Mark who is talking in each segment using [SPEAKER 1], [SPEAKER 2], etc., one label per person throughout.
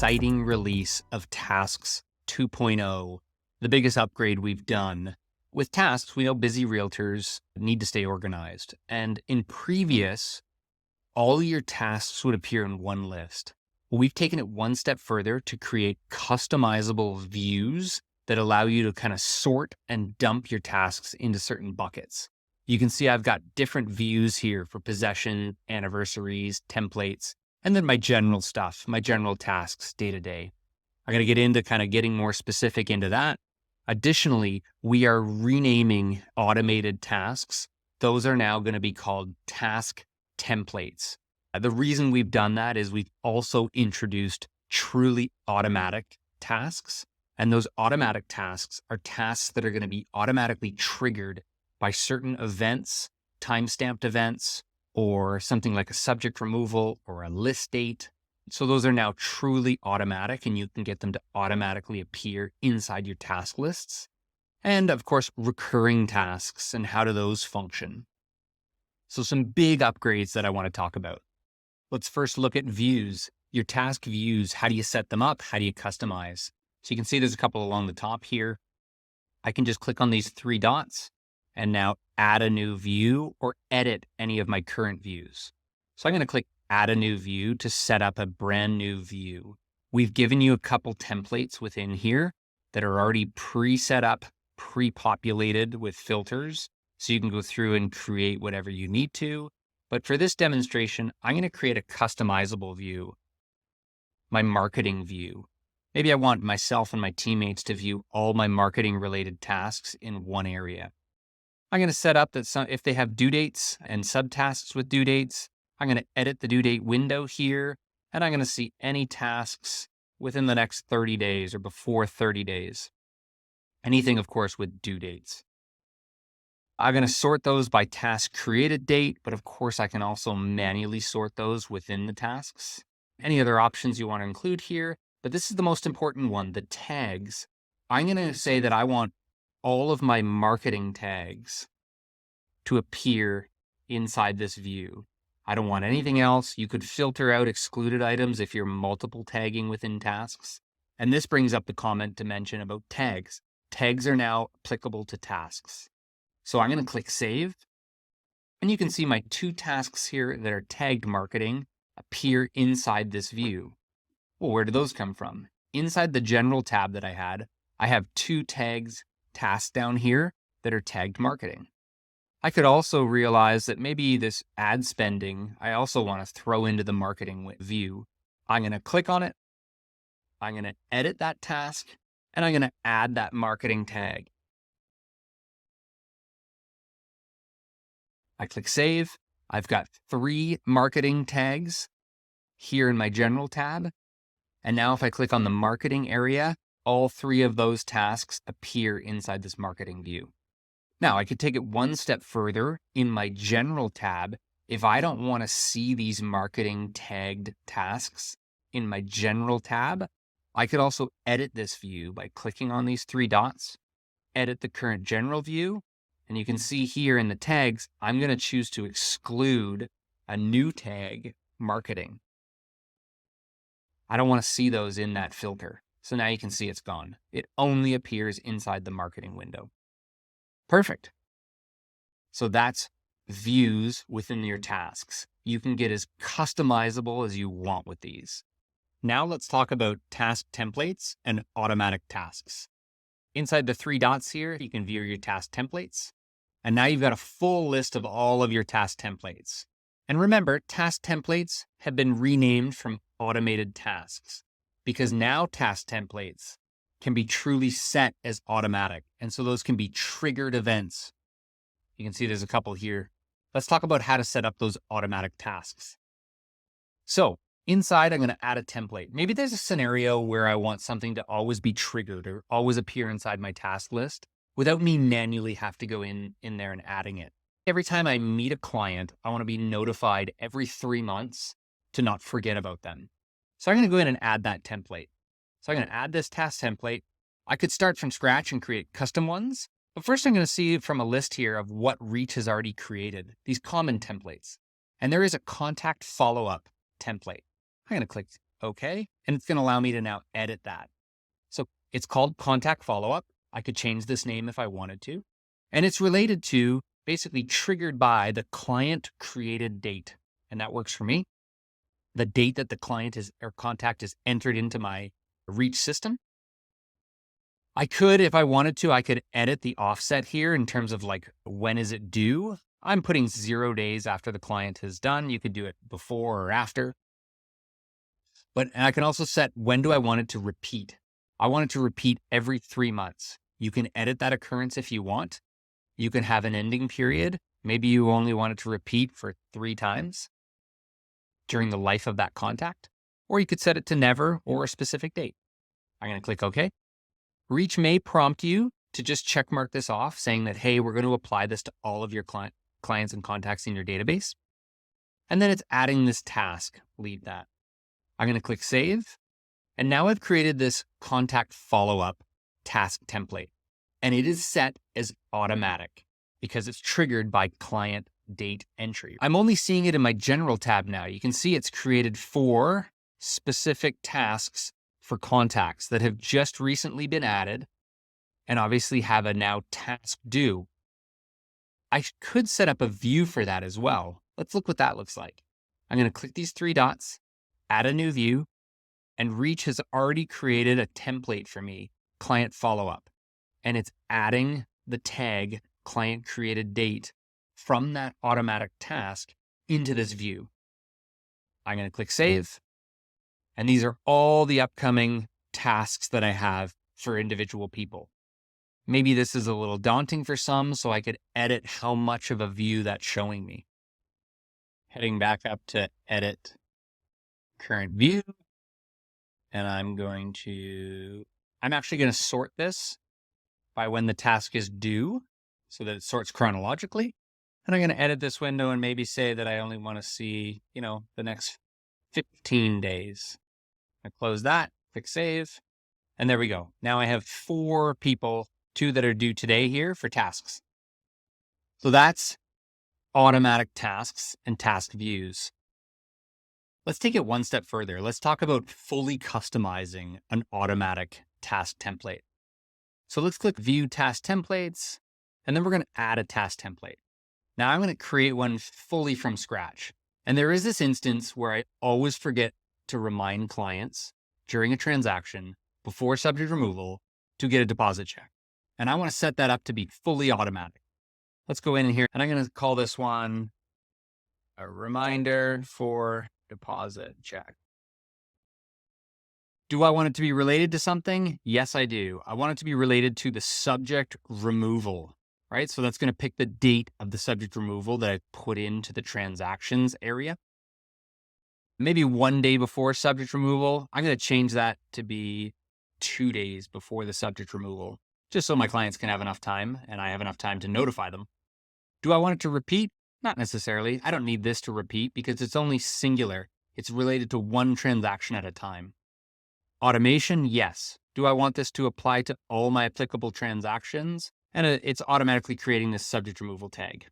[SPEAKER 1] exciting release of Tasks 2.0, the biggest upgrade we've done. With Tasks, we know busy realtors need to stay organized. And in previous, all your tasks would appear in one list. Well, we've taken it one step further to create customizable views that allow you to kind of sort and dump your tasks into certain buckets. You can see I've got different views here for possession, anniversaries, templates, and then my general stuff, my general tasks day to day. I'm going to get into kind of getting more specific into that. Additionally, we are renaming automated tasks. Those are now going to be called task templates. The reason we've done that is we've also introduced truly automatic tasks. And those automatic tasks are tasks that are going to be automatically triggered by certain events, time-stamped events, or something like a subject removal or a list date. So those are now truly automatic, and you can get them to automatically appear inside your task lists. And of course, recurring tasks and how do those function? So some big upgrades that I want to talk about. Let's first look at views. Your task views, how do you set them up? How do you customize? So you can see there's a couple along the top here. I can just click on these three dots and now add a new view or edit any of my current views. So I'm going to click add a new view to set up a brand new view. We've given you a couple templates within here that are already pre-set up, pre-populated with filters. So you can go through and create whatever you need to. But for this demonstration, I'm going to create a customizable view, my marketing view. Maybe I want myself and my teammates to view all my marketing related tasks in one area. I'm going to set up that if they have due dates and subtasks with due dates, I'm going to edit the due date window here, and I'm going to see any tasks within the next 30 days or before 30 days. Anything, of course, with due dates. I'm going to sort those by task created date, but of course I can also manually sort those within the tasks. Any other options you want to include here, but this is the most important one, the tags. I'm going to say that I want all of my marketing tags to appear inside this view. I don't want anything else. You could filter out excluded items if you're multiple tagging within tasks. And this brings up the comment to mention about tags. Tags are now applicable to tasks. So I'm going to click save. And you can see my two tasks here that are tagged marketing appear inside this view. Well, where do those come from? Inside the general tab that I have two tasks down here that are tagged marketing. I could also realize that maybe this ad spending, I also want to throw into the marketing view. I'm going to click on it. I'm going to edit that task, and I'm going to add that marketing tag. I click save. I've got 3 marketing tags here in my general tab. And now if I click on the marketing area, all 3 of those tasks appear inside this marketing view. Now I could take it one step further in my general tab. If I don't want to see these marketing tagged tasks in my general tab, I could also edit this view by clicking on these 3 dots, edit the current general view. And you can see here in the tags, I'm going to choose to exclude a new tag, marketing. I don't want to see those in that filter. So now you can see it's gone. It only appears inside the marketing window. Perfect. So that's views within your tasks. You can get as customizable as you want with these. Now let's talk about task templates and automatic tasks. Inside the 3 dots here, you can view your task templates. And now you've got a full list of all of your task templates. And remember, task templates have been renamed from automated tasks because now task templates can be truly set as automatic. And so those can be triggered events. You can see there's a couple here. Let's talk about how to set up those automatic tasks. So inside, I'm going to add a template. Maybe there's a scenario where I want something to always be triggered or always appear inside my task list without me manually have to go in there and adding it. Every time I meet a client, I want to be notified every 3 months to not forget about them. So I'm going to go in and add that template. So I'm going to add this task template. I could start from scratch and create custom ones, but first I'm going to see from a list here of what Reach has already created, these common templates. And there is a contact follow-up template. I'm going to click okay. And it's going to allow me to now edit that. So it's called contact follow-up. I could change this name if I wanted to. And it's related to, basically triggered by, the client created date. And that works for me. The date that the client is or contact is entered into my reach system. I could, if I wanted to, I could edit the offset here in terms of like, when is it due? I'm putting 0 days after the client has done. You could do it before or after. But I can also set, when do I want it to repeat? I want it to repeat every 3 months. You can edit that occurrence if you want. You can have an ending period. Maybe you only want it to repeat for 3 times during the life of that contact, or you could set it to never or a specific date. I'm going to click OK. Reach may prompt you to just check mark this off, saying that, hey, we're going to apply this to all of your clients and contacts in your database. And then it's adding this task. Leave that. I'm going to click save. And now I've created this contact follow-up task template. And it is set as automatic because it's triggered by client date entry. I'm only seeing it in my general tab now. You can see it's created 4 specific tasks for contacts that have just recently been added and obviously have a now task due. I could set up a view for that as well. Let's look what that looks like. I'm going to click these 3 dots, add a new view, and Reach has already created a template for me, client follow-up. And it's adding the tag client created date from that automatic task into this view. I'm going to click save. And these are all the upcoming tasks that I have for individual people. Maybe this is a little daunting for some, so I could edit how much of a view that's showing me. Heading back up to edit current view. And I'm actually going to sort this by when the task is due so that it sorts chronologically. And I'm going to edit this window and maybe say that I only want to see, the next 15 days. I close that, click save, and there we go. Now I have 4 people, 2 that are due today here for tasks. So that's automatic tasks and task views. Let's take it one step further. Let's talk about fully customizing an automatic task template. So let's click View Task Templates, and then we're going to add a task template. Now I'm going to create one fully from scratch. And there is this instance where I always forget to remind clients during a transaction before subject removal to get a deposit check. And I want to set that up to be fully automatic. Let's go in here, and I'm going to call this one a reminder for deposit check. Do I want it to be related to something? Yes, I do. I want it to be related to the subject removal, right? So that's going to pick the date of the subject removal that I put into the transactions area. Maybe 1 day before subject removal. I'm going to change that to be 2 days before the subject removal, just so my clients can have enough time and I have enough time to notify them. Do I want it to repeat? Not necessarily. I don't need this to repeat because it's only singular. It's related to one transaction at a time. Automation, yes. Do I want this to apply to all my applicable transactions? And it's automatically creating this subject removal tag.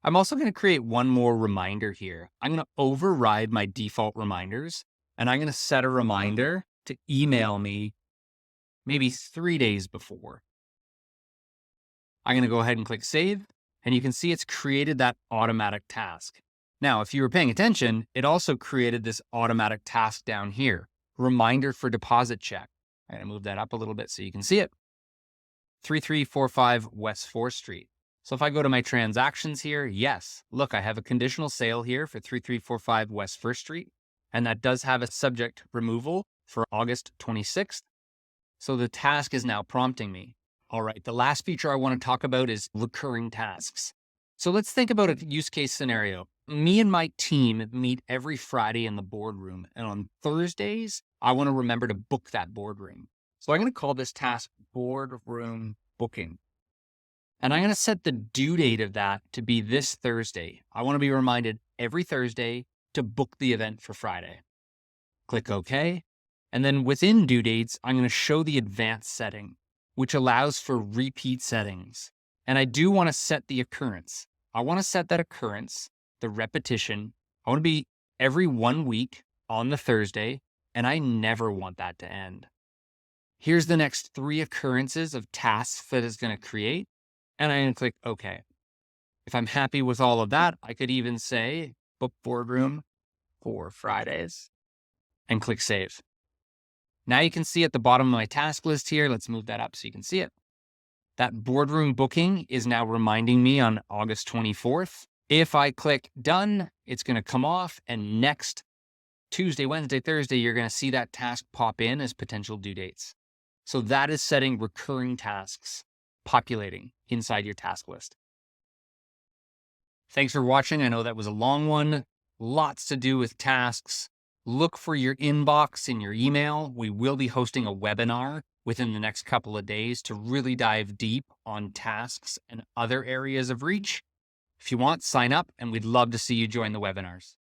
[SPEAKER 1] I'm also going to create one more reminder here. I'm going to override my default reminders, and I'm going to set a reminder to email me maybe 3 days before. I'm going to go ahead and click save, and you can see it's created that automatic task. Now, if you were paying attention, it also created this automatic task down here, reminder for deposit check. I'm going to move that up a little bit so you can see it. 3345 West 4th Street. So if I go to my transactions here, yes, look, I have a conditional sale here for 3345 West 1st Street, and that does have a subject removal for August 26th. So the task is now prompting me. All right, the last feature I want to talk about is recurring tasks. So let's think about a use case scenario. Me and my team meet every Friday in the boardroom, and on Thursdays, I want to remember to book that boardroom. So I'm going to call this task boardroom booking. And I'm going to set the due date of that to be this Thursday. I want to be reminded every Thursday to book the event for Friday. Click OK. And then within due dates, I'm going to show the advanced setting, which allows for repeat settings. And I do want to set the occurrence. I want to set that occurrence, the repetition. I want to be every 1 week on the Thursday And I never want that to end. Here's the next 3 occurrences of tasks that it's going to create. And I'm going to click OK. If I'm happy with all of that, I could even say book boardroom for Fridays and click save. Now you can see at the bottom of my task list here, let's move that up so you can see it. That boardroom booking is now reminding me on August 24th. If I click done, it's going to come off, and next Tuesday, Wednesday, Thursday, you're going to see that task pop in as potential due dates. So that is setting recurring tasks populating inside your task list. Thanks for watching. I know that was a long one. Lots to do with tasks. Look for your inbox in your email. We will be hosting a webinar within the next couple of days to really dive deep on tasks and other areas of reach. If you want, sign up, and we'd love to see you join the webinars.